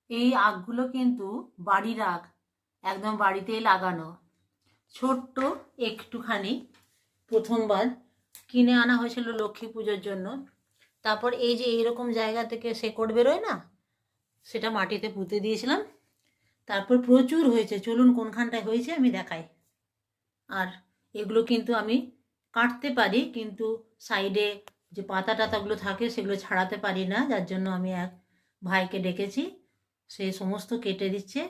এই আখগুলো কিন্তু বাড়ির আখ, একদম বাড়িতেই লাগানো। ছোট্ট একটুখানি প্রথমবার কিনে আনা হয়েছিল লক্ষ্মী পুজোর জন্য। তারপর এই যে এইরকম জায়গা থেকে শেকড় বেরোয় না, সেটা মাটিতে পুঁতে দিয়েছিলাম। তারপর প্রচুর হয়েছে, চলুন কোনখানটায় হয়েছে আমি দেখাই। আর এগুলো কিন্তু আমি কাটতে পারি, কিন্তু সাইডে যে পাতা টাতাগুলো থাকে সেগুলো ছাড়াতে পারি না, যার জন্য আমি এক ভাইকে ডেকেছি, সে সমস্ত কেটে দিচ্ছে।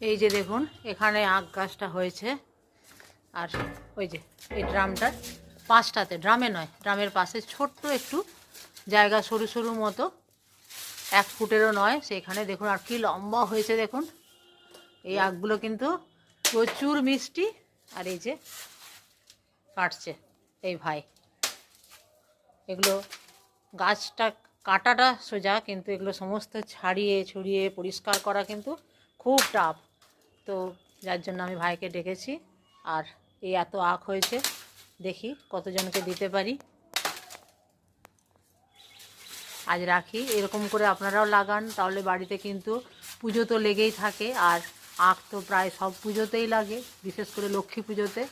এই যে দেখুন এখানে আখ গাছটা হয়েছে। আর ওই যে এই ড্রামটার পাশটাতে, ড্রামে নয়, ড্রামের পাশে ছোট্ট একটু জায়গা, সরু সরু মতো, 1 ফুটেরও নয়, সেখানে দেখুন আর কি লম্বা হয়েছে দেখুন। এই আখগুলো কিন্তু প্রচুর মিষ্টি। আর এই যে কাটছে এই ভাই, এগুলো গাছটা কাটাটা সোজা, কিন্তু এগুলো সমস্ত ছাড়িয়ে ছড়িয়ে পরিষ্কার করা কিন্তু খুব টাফ। তো যার জন্য আমি ভাইকে ডেকেছি। আর এই এত আখ হয়েছে, দেখি কতজনকে দিতে পারি। আজ রাখি, এরকম করে আপনারাও লাগান, তাহলে বাড়িতে কিন্তু পুজো তো লেগেই থাকে। আর আখ তো প্রায় সব পুজোতেই লাগে, বিশেষ করে লক্ষ্মী পুজোতে।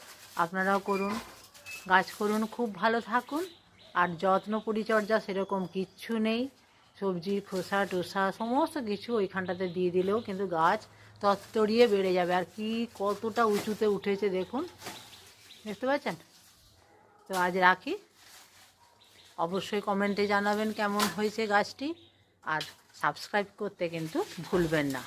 আপনারাও করুন, গাছ করুন, খুব ভালো থাকুন। আর যত্ন পরিচর্যা সেরকম কিচ্ছু নেই, সবজির খোসা টোসা সমস্ত কিছু ওইখানটাতে দিয়ে দিলেও কিন্তু গাছ তত্তরিয়ে বেড়ে যাবে। আর কি কতটা উঁচুতে উঠেছে দেখুন, দেখতে পাচ্ছেন? তো আজ রাখি, অবশ্যই কমেন্টে জানাবেন কেমন হয়েছে গাছটি, আর সাবস্ক্রাইব করতে কিন্তু ভুলবেন না।